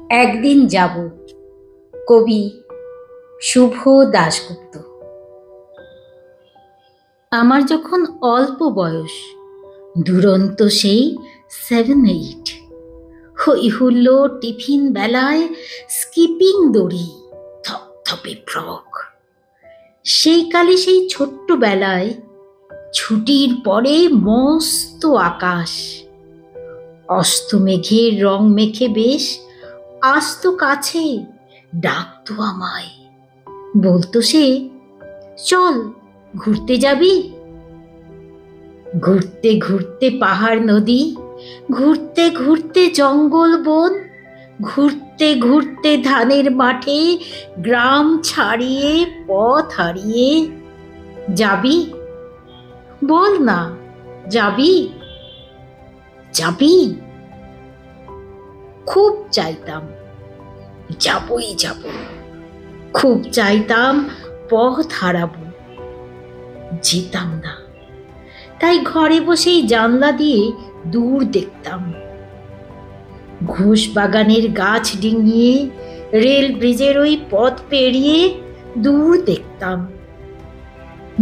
একদিন যাব। কবি শুভ দাশগুপ্ত। আমার যখন অল্প বয়স, দুরন্ত সেই 7-8, হই হুল্লো টিফিন বেলায়, স্কিপিং দড়ি, থপথপে ফ্রক। সেই কালে সেই ছোট্ট বেলায় ছুটির পরে মস্ত আকাশ, অস্ত মেঘের রং মেখে বেশ আসতো কাছে, ডাকতো আমায়, বলতো সে, চল ঘুরতে যাবি। ঘুরতে ঘুরতে পাহাড় নদী, ঘুরতে ঘুরতে জঙ্গল বন, ঘুরতে ঘুরতে ধানের মাঠে, গ্রাম ছাড়িয়ে পথ হারিয়ে। যাবি? বল না, যাবি? যাবি? খুব চাইতাম, যাবই যাব। খুব চাইতাম পথ হারাবো, যেতাম না। তাই ঘরে বসেই জানলা দিয়ে দূর দেখতাম। ঘোষ বাগানের গাছ ডিঙিয়ে, রেল ব্রিজের ওই পথ পেরিয়ে দূর দেখতাম।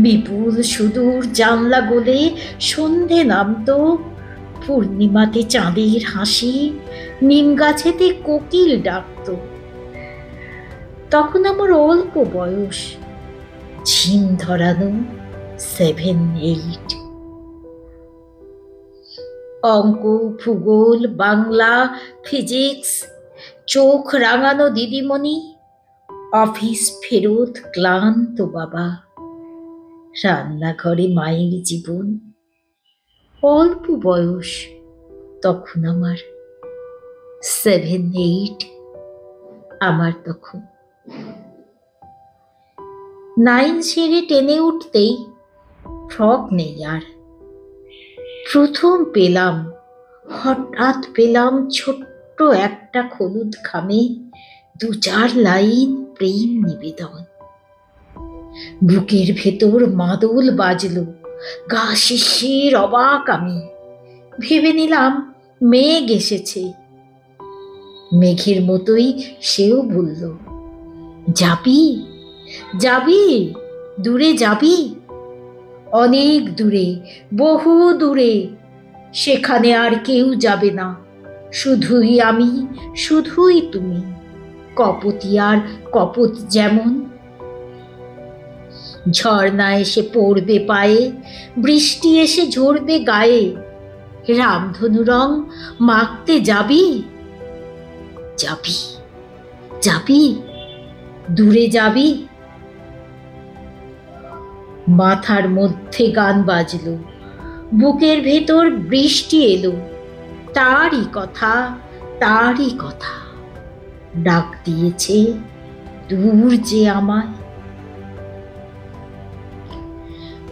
বিপুল সুদূর জানলা গলে সন্ধে নামতো, পূর্ণিমাতে চাঁদের হাসি, নিম গাছেতে কোকিল ডাকতো। তখন আমার অল্প বয়স, ঝিম ধরানো 7-8। অঙ্ক, ভূগোল, বাংলা, ফিজিক্স, চোখ রাঙানো দিদিমণি, অফিস ফেরত ক্লান্ত বাবা, রান্নাঘরে মায়ের জীবন। অল্প বয়স তখন আমার, 7-8। আমার তখন 9 সেরে 10-এ উঠতেই ফ্রক নেই আর। প্রথম পেলাম, হঠাৎ পেলাম ছোট্ট একটা হলুদ খামে 2-4 লাইন প্রেম নিবেদন। বুকের ভেতর মাদল বাজলো, গা শিরশির অবাক আমি। ভেবে নিলাম মেঘ এসেছে। মেঘের মতোই সেও বলল, যাবি? যাবি? দূরে যাবি? অনেক দূরে, বহু দূরে। সেখানে আর কেউ যাবে না, শুধুই আমি, শুধুই তুমি, কপতি আর কপত যেমন। ঝর্ণা এসে পড়বে পায়ে, বৃষ্টি এসে ঝরবে গায়ে। রামধনু রং মাখতে যাবি? যাবি? যাবি? দূরে যাবি? মাথার মধ্যে গান বাজলো, বুকের ভেতর বৃষ্টি এলো। তারই কথা, তারই কথা, ডাক দিয়েছে দূর যে আমায়।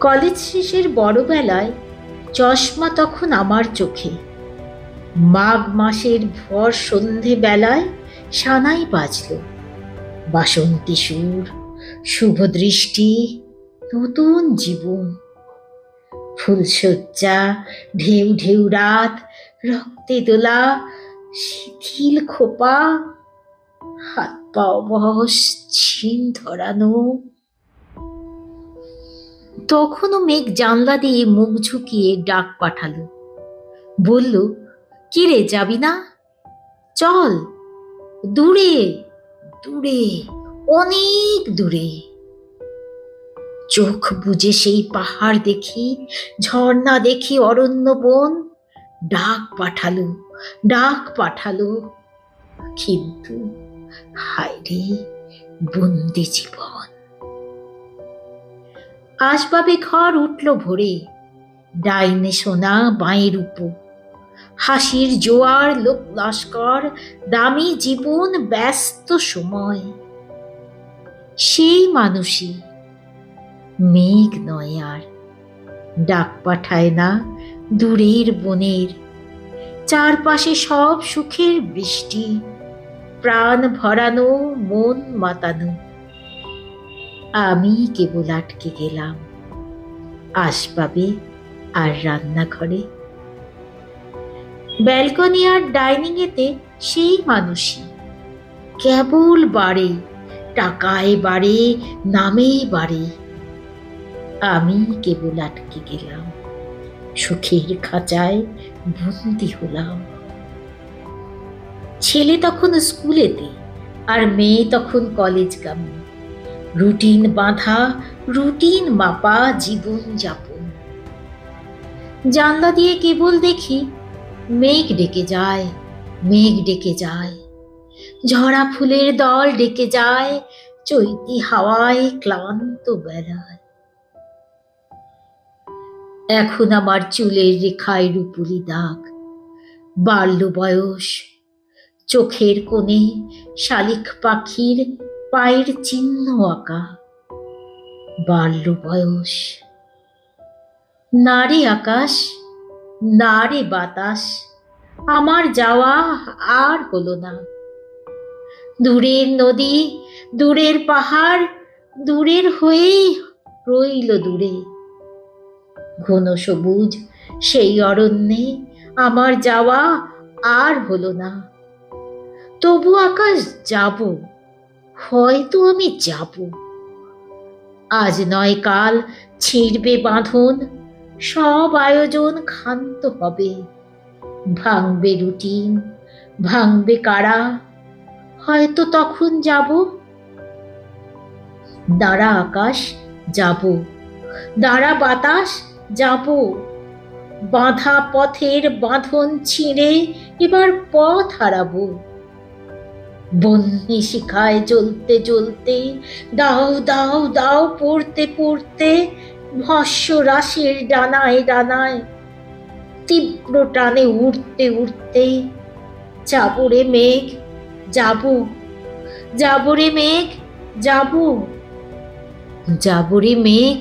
কলেজ শেষের বড়বেলায় চশমা তখন আমার চোখে। মাঘ মাসের ভর সন্ধে বেলায় সানাই বাজল, বাসন্তী সুর, শুভ দৃষ্টি, নতুন জীবন। ফুলশয্যা, ঢেউ ঢেউ রাত, রক্তে দোলা শিথিল খোপা, হাত পা অবশ, ঝিম ধরানো। তখনও মেঘ জানলা দিয়ে মুখ ঝুঁকিয়ে ডাক পাঠালো, বলল, কিরে যাবি না? চল, দূরে দূরে, অনেক দূরে। চোখ বুজে সেই পাহাড় দেখি, ঝর্ণা দেখি, অরণ্য বন। ডাক পাঠালো, ডাক পাঠালো, কিন্তু হায় রে বন্দি জীবন। আসবাবে ঘর উঠল ভোরে, ডাইনে সোনা বাঁয়ের উপর, হাসির জোয়ার, লোক লস্কর, দামি জীবন, ব্যস্ত সময়। সেই মানুষই, মেঘ নয় আর, ডাক পাঠায় না দূরের বনের। চারপাশে সব সুখের বৃষ্টি, প্রাণ ভরানো, মন মাতানো। আমি কেবল আটকে গেলাম আসবাবে আর রান্নাঘরে। ব্যালকনি আর ডাইনিং এতে সেই মানুষই, কেবল বাড়ে, টাকায় বাড়ে, নামে বাড়ে। আমি কেবল আটকে গেলাম, সুখের খাঁচায় বন্দি হলাম। ছেলে তখন স্কুলেতে, আর মেয়ে তখন কলেজগামী। রুটিন বাঁধা, রুটিন মাপা জীবন যাপন। জানলা দিয়ে কেবল দেখি মেঘ ডেকে যায়, মেঘ ডেকে যায়। ঝরা ফুলের দল ডেকে যায় চৈতি হাওয়ায় ক্লান্ত বেলায়। এখন আমার চুলের রেখায় রূপুরি দাগ, বাল্য বয়স। চোখের কোণে শালিক পাখির পায়ের চিহ্ন আঁকা, বাল্য বয়স। না রে আকাশ, না রে বাতাস, আমার যাওয়া আর হলো না। দূরের নদী, দূরের পাহাড়, দূরের হয়েই রইল দূরে। ঘন সবুজ সেই অরণ্যে আমার যাওয়া আর হলো না। তবু আকাশ, যাব, হয়তো আমি যাব। আজ নয় কাল ছিঁড়বে বাঁধন, সব আয়োজন ক্ষান্ত হবে। ভাঙবে রুটিন, ভাঙবে কারা, হয়তো তখন যাব। দাঁড়া আকাশ, যাব, দাঁড়া বাতাস, যাব। বাঁধা পথের বাঁধন ছিঁড়ে এবার পথ হারাবো। বন্যি শিখায় জ্বলতে জ্বলতে, দাও দাও দাও পড়তে পড়তে, ভস্য রাশির ডানায় ডানায় তীব্র টানে উঠতে উঠতে। যাবো রে মেঘ, যাবো, যাবো রে মেঘ, যাবো, যাবো রে মেঘ,